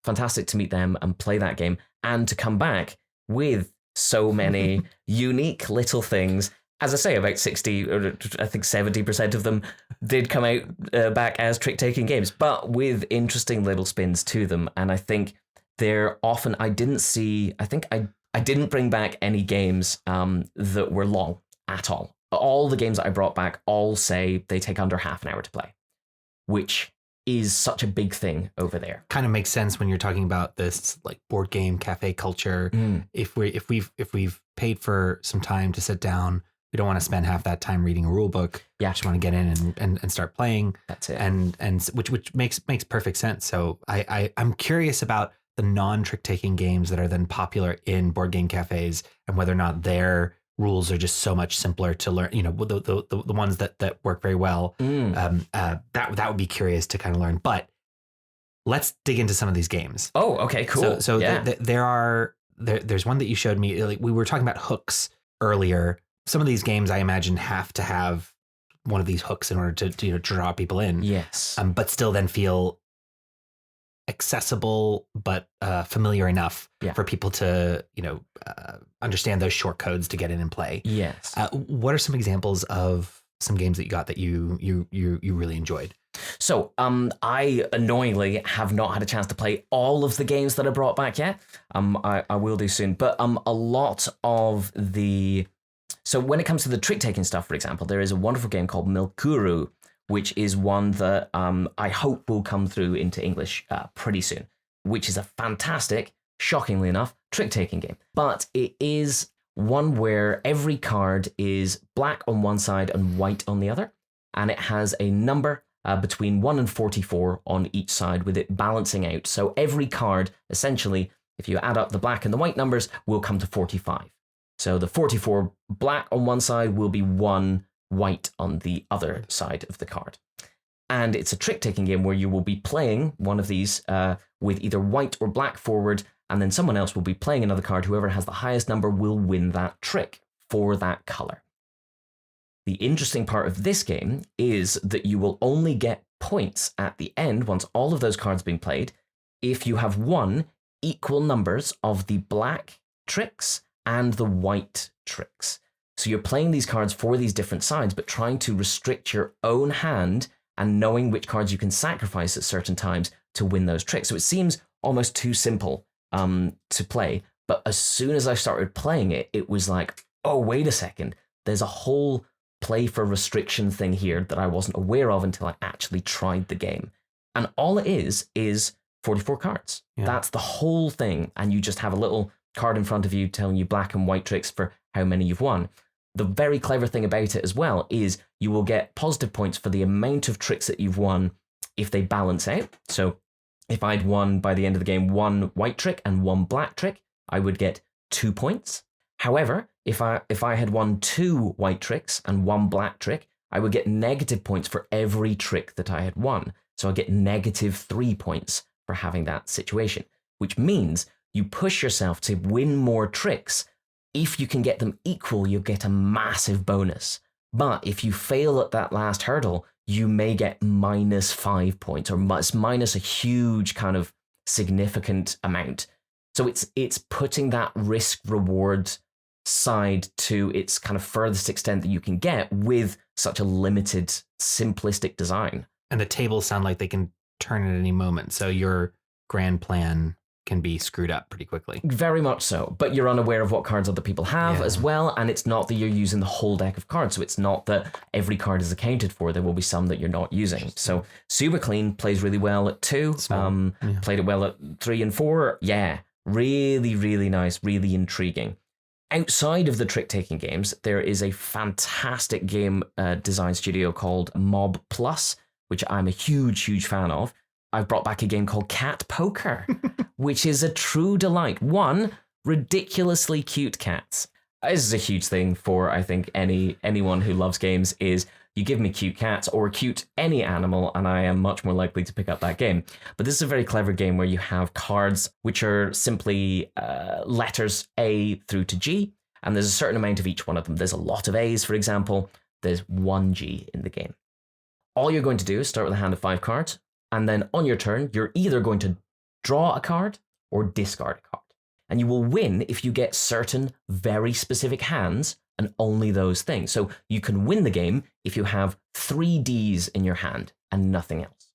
fantastic to meet them and play that game, and to come back with so many unique little things. As I say, about 60, or I think 70% of them did come out back as trick-taking games, but with interesting little spins to them. And I think they're often, I didn't bring back any games that were long at all. All the games that I brought back all say they take under half an hour to play, which is such a big thing over there. Kind of makes sense when you're talking about this like board game cafe culture. If we've paid for some time to sit down, we don't want to spend half that time reading a rule book. Yeah, just want to get in and start playing. That's it. And which makes perfect sense. So I'm curious about the non-trick taking games that are then popular in board game cafes, and whether or not their rules are just so much simpler to learn. You know, the ones that work very well. That would be curious to kind of learn. But let's dig into some of these games. Oh, okay, cool. So yeah. There's one that you showed me. Like, we were talking about hooks earlier. Some of these games, I imagine, have to have one of these hooks in order to draw people in. Yes. But still then feel accessible, but familiar enough for people to understand those short codes to get in and play. Yes. What are some examples of some games that you got that you really enjoyed? So I annoyingly have not had a chance to play all of the games that I brought back yet. I will do soon. But a lot of the... So when it comes to the trick-taking stuff, for example, there is a wonderful game called Milkuru, which is one that I hope will come through into English pretty soon, which is a fantastic, shockingly enough, trick-taking game. But it is one where every card is black on one side and white on the other, and it has a number between 1 and 44 on each side, with it balancing out. So every card, essentially, if you add up the black and the white numbers, will come to 45. So the 44 black on one side will be 1 white on the other side of the card. And it's a trick-taking game where you will be playing one of these with either white or black forward, and then someone else will be playing another card. Whoever has the highest number will win that trick for that color. The interesting part of this game is that you will only get points at the end, once all of those cards have been played, if you have won equal numbers of the black tricks and the white tricks. So you're playing these cards for these different sides, but trying to restrict your own hand and knowing which cards you can sacrifice at certain times to win those tricks. So it seems almost too simple to play. But as soon as I started playing it, it was like, oh, wait a second. There's a whole play for restriction thing here that I wasn't aware of until I actually tried the game. And all it is 44 cards. Yeah. That's the whole thing. And you just have a little card in front of you telling you black and white tricks for how many you've won. The very clever thing about it as well is you will get positive points for the amount of tricks that you've won if they balance out. So if I'd won by the end of the game 1 white trick and 1 black trick, I would get 2 points. However, if I had won 2 white tricks and 1 black trick, I would get negative points for every trick that I had won. So I get negative 3 points for having that situation, which means you push yourself to win more tricks. If you can get them equal, you'll get a massive bonus. But if you fail at that last hurdle, you may get minus 5 points, or minus a huge kind of significant amount. So it's putting that risk-reward side to its kind of furthest extent that you can get with such a limited, simplistic design. And the tables sound like they can turn at any moment. So your grand plan can be screwed up pretty quickly. Very much so. But you're unaware of what cards other people have as well. And it's not that you're using the whole deck of cards. So it's not that every card is accounted for. There will be some that you're not using. So super clean, plays really well at 2. Played it well at 3 and 4. Yeah, really, really nice, really intriguing. Outside of the trick-taking games, there is a fantastic game design studio called Mob Plus, which I'm a huge, huge fan of. I've brought back a game called Cat Poker, which is a true delight. 1, ridiculously cute cats. This is a huge thing for, I think, anyone who loves games, is You give me cute cats or cute any animal, and I am much more likely to pick up that game. But this is a very clever game where you have cards which are simply letters A through to G, and there's a certain amount of each one of them. There's a lot of A's, for example. There's one G in the game. All you're going to do is start with a hand of 5 cards, and then on your turn, you're either going to draw a card or discard a card. And you will win if you get certain very specific hands and only those things. So you can win the game if you have 3 Ds in your hand and nothing else.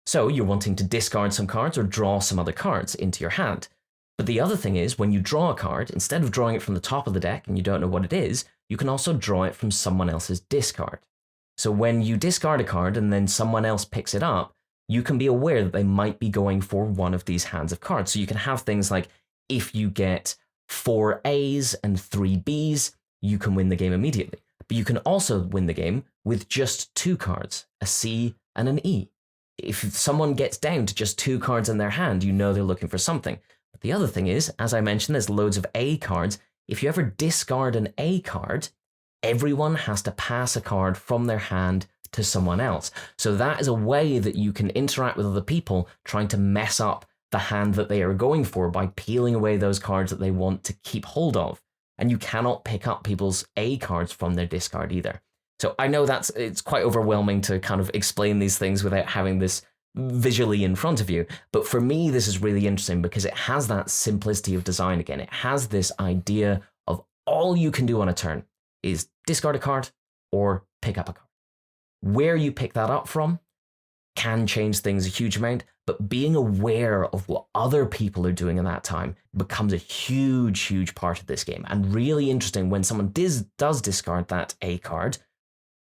So you're wanting to discard some cards or draw some other cards into your hand. But the other thing is, when you draw a card, instead of drawing it from the top of the deck and you don't know what it is, you can also draw it from someone else's discard. So when you discard a card and then someone else picks it up, you can be aware that they might be going for one of these hands of cards. So you can have things like, if you get 4 A's and 3 B's, you can win the game immediately. But you can also win the game with just 2 cards, a C and an E. If someone gets down to just 2 cards in their hand, you know they're looking for something. But the other thing is, as I mentioned, there's loads of A cards. If you ever discard an A card, everyone has to pass a card from their hand to someone else. So that is a way that you can interact with other people trying to mess up the hand that they are going for by peeling away those cards that they want to keep hold of. And you cannot pick up people's A cards from their discard either. So I know it's quite overwhelming to kind of explain these things without having this visually in front of you. But for me, this is really interesting because it has that simplicity of design again. It has this idea of all you can do on a turn is discard a card or pick up a card. Where you pick that up from can change things a huge amount, but being aware of what other people are doing in that time becomes a huge, huge part of this game. And really interesting when someone does discard that A card,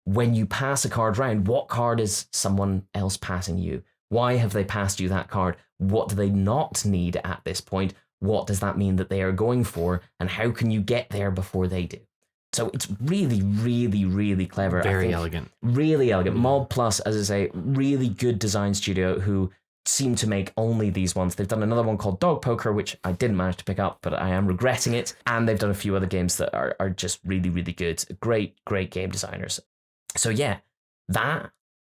when you pass a card round, what card is someone else passing you? Why have they passed you that card? What do they not need at this point? What does that mean that they are going for? And how can you get there before they do? So it's really, really, really clever. Very elegant. Really elegant. Mob Plus, as I say, really good design studio who seem to make only these ones. They've done another one called Dog Poker, which I didn't manage to pick up, but I am regretting it. And they've done a few other games that are just really, really good. Great, great game designers. So yeah, that,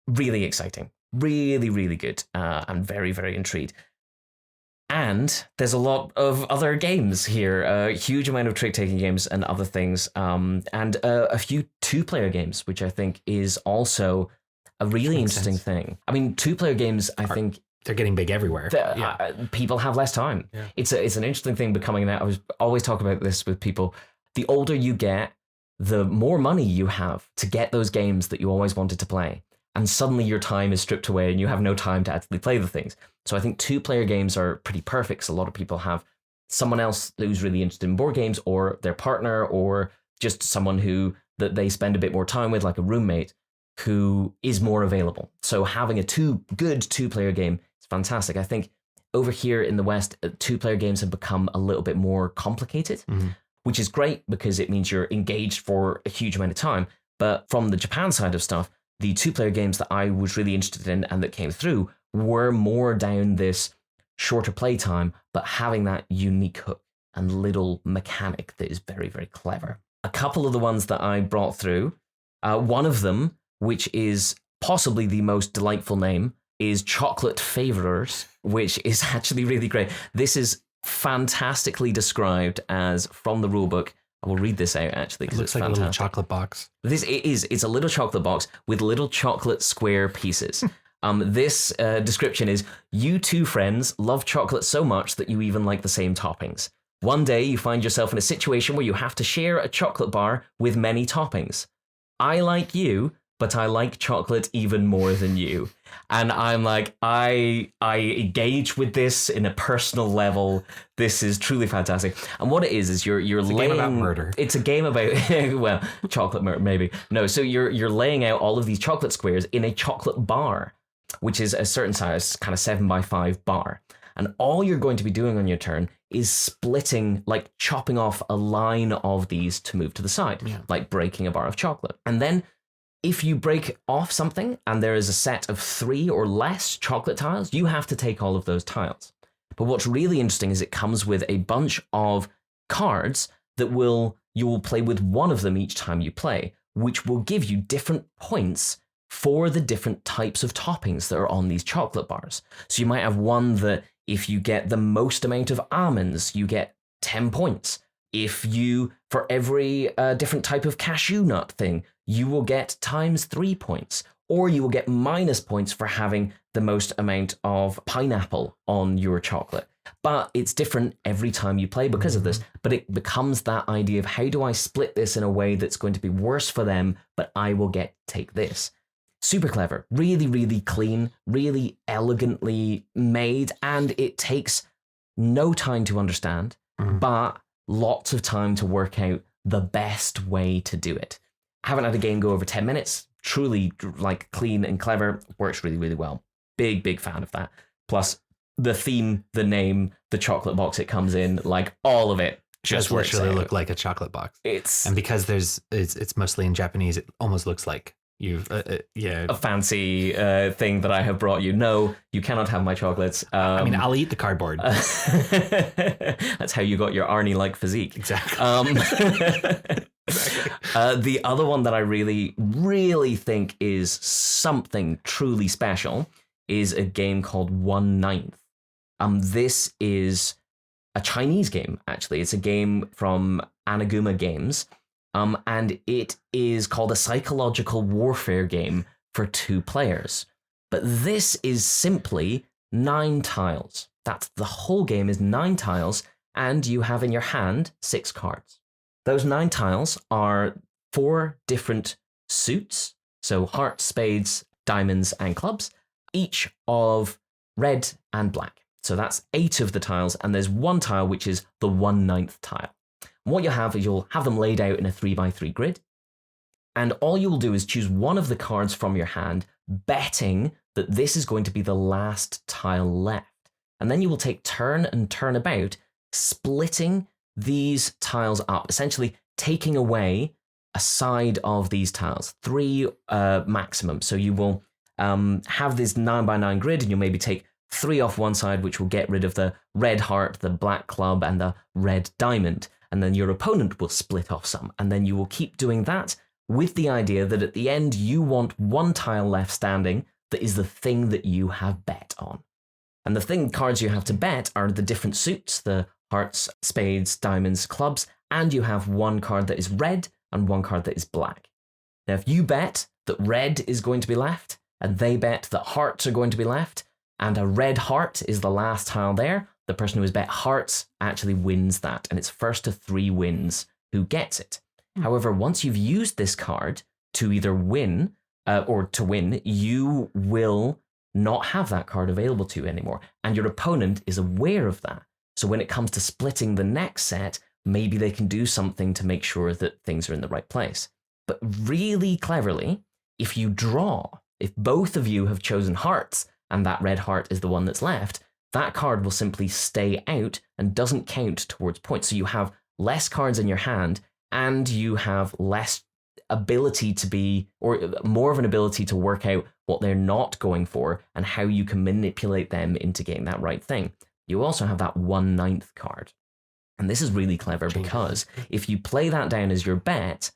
really exciting. Really, really good. I'm very, very intrigued. And there's a lot of other games here, a huge amount of trick-taking games and other things, and a few 2-player games, which I think is also a really interesting thing. I mean, 2-player games, I think... They're getting big everywhere. People have less time. Yeah. It's an interesting thing becoming that. I was always talking about this with people. The older you get, the more money you have to get those games that you always wanted to play. And suddenly your time is stripped away and you have no time to actually play the things. So I think 2-player games are pretty perfect because a lot of people have someone else who's really interested in board games or their partner or just someone who that they spend a bit more time with, like a roommate, who is more available. So having a good 2-player game is fantastic. I think over here in the West, 2-player games have become a little bit more complicated, which is great because it means you're engaged for a huge amount of time. But from the Japan side of stuff, the 2-player games that I was really interested in and that came through were more down this shorter playtime, but having that unique hook and little mechanic that is very, very clever. A couple of the ones that I brought through, one of them, which is possibly the most delightful name, is Chocolate Favorers, which is actually really great. This is fantastically described as, from the rulebook, I will read this out actually because it's like fantastic. A little chocolate box. It's a little chocolate box with little chocolate square pieces. This description is, you 2 friends love chocolate so much that you even like the same toppings. One day you find yourself in a situation where you have to share a chocolate bar with many toppings. I like you, but I like chocolate even more than you. And I'm like, I engage with this in a personal level. This is truly fantastic. And what it is you're it's laying... a game about murder. It's a game about, well, chocolate murder, maybe. No, so you're laying out all of these chocolate squares in a chocolate bar, which is a certain size, kind of 7x5 bar. And all you're going to be doing on your turn is splitting, like chopping off a line of these to move to the side, like breaking a bar of chocolate. And then if you break off something and there is a set of 3 or less chocolate tiles, you have to take all of those tiles. But what's really interesting is it comes with a bunch of cards that you will play with one of them each time you play. which will give you different points for the different types of toppings that are on these chocolate bars. So you might have one that if you get the most amount of almonds, you get 10 points. If you, for every different type of cashew nut thing, you will get times 3 points. Or you will get minus points for having the most amount of pineapple on your chocolate. But it's different every time you play because of this. But it becomes that idea of how do I split this in a way that's going to be worse for them, but I will take this. Super clever, really, really clean, really elegantly made, and it takes no time to understand, but lots of time to work out the best way to do it. I haven't had a game go over 10 minutes. Truly like clean and clever, works really, really well. Big fan of that. Plus the theme, the name, the chocolate box it comes in, like all of it just works literally out. Look like a chocolate box. And because it's mostly in Japanese, it almost looks like you've a fancy thing that I have brought you. No, you cannot have my chocolates. I mean, I'll eat the cardboard. That's how you got your Arnie-like physique. Exactly. The other one that I really, really think is something truly special is a game called 1/9. This is a Chinese game, actually. It's a game from Anaguma Games. And it is called a psychological warfare game for 2 players. But this is simply 9 tiles. That's the whole game is 9 tiles, and you have in your hand 6 cards. Those 9 tiles are 4 different suits, so hearts, spades, diamonds, and clubs, each of red and black. So that's 8 of the tiles, and there's 1 tile which is the 1/9 tile. What you'll have is you'll have them laid out in a 3x3 grid, and all you will do is choose one of the cards from your hand, betting that this is going to be the last tile left. And then you will take turn and turn about, splitting these tiles up, essentially taking away a side of these tiles, 3 maximum. So you will have this 9x9 grid, and you'll maybe take 3 off one side, which will get rid of the red heart, the black club, and the red diamond. And then your opponent will split off some. And then you will keep doing that with the idea that at the end, you want 1 tile left standing that is the thing that you have bet on. And the cards you have to bet are the different suits, the hearts, spades, diamonds, clubs, and you have 1 card that is red and 1 card that is black. Now, if you bet that red is going to be left, and they bet that hearts are going to be left, and a red heart is the last tile there, the person who has bet hearts actually wins that, and it's first to 3 wins who gets it. However, once you've used this card to either win or to win, you will not have that card available to you anymore, and your opponent is aware of that. So when it comes to splitting the next set, maybe they can do something to make sure that things are in the right place. But really cleverly, if you draw, if both of you have chosen hearts, and that red heart is the one that's left, that card will simply stay out and doesn't count towards points. So you have less cards in your hand, and you have less ability to be, or more of an ability to work out what they're not going for and how you can manipulate them into getting that right thing. You also have that 1/9 card. And this is really clever because if you play that down as your bet,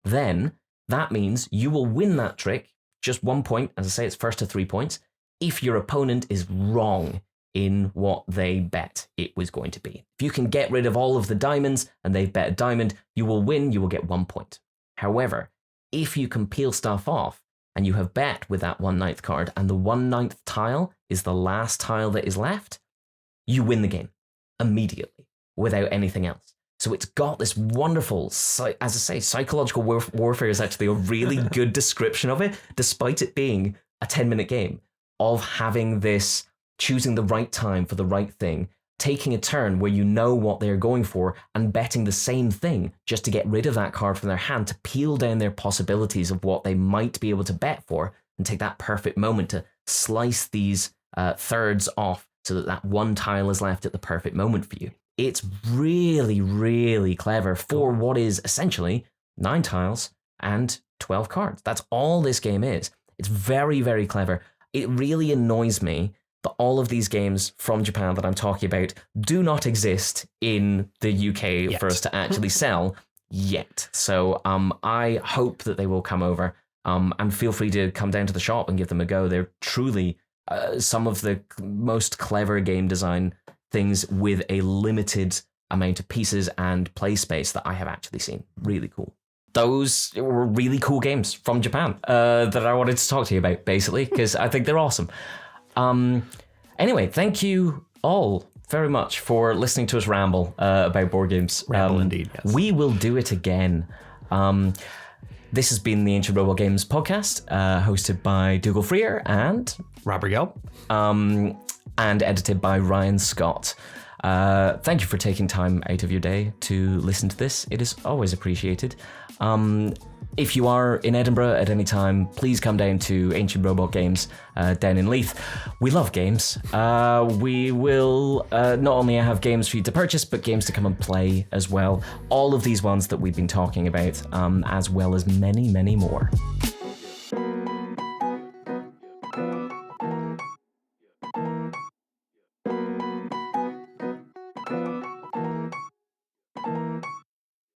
then that means you will win that trick, just 1 point. As I say, it's first to 3 points. If your opponent is wrong in what they bet it was going to be. If you can get rid of all of the diamonds and they've bet a diamond, you will win, you will get 1 point. However, if you can peel stuff off and you have bet with that 1/9 card and the 1/9 tile is the last tile that is left, you win the game immediately without anything else. So it's got this wonderful, as I say, psychological warfare is actually a really good description of it, despite it being a 10-minute game, of having this, choosing the right time for the right thing, taking a turn where you know what they're going for and betting the same thing just to get rid of that card from their hand, to peel down their possibilities of what they might be able to bet for and take that perfect moment to slice these thirds off so that that 1 tile is left at the perfect moment for you. It's really, really clever for what is essentially 9 tiles and 12 cards. That's all this game is. It's very, very clever. It really annoys me that all of these games from Japan that I'm talking about do not exist in the UK for us to actually sell. yet. So I hope that they will come over. And feel free to come down to the shop and give them a go. They're truly some of the most clever game design things with a limited amount of pieces and play space that I have actually seen. Really cool. Those were really cool games from Japan that I wanted to talk to you about, basically, because I think they're awesome. Anyway, thank you all very much for listening to us ramble about board games. Ramble indeed, yes. We will do it again. This has been the Ancient Robot Games podcast, hosted by Dougal Freer and Robert Gelb. And edited by Ryan Scott. Thank you for taking time out of your day to listen to this. It is always appreciated. If you are in Edinburgh at any time, please come down to Ancient Robot Games down in Leith. We love games. We will not only have games for you to purchase, but games to come and play as well. All of these ones that we've been talking about, as well as many, many more.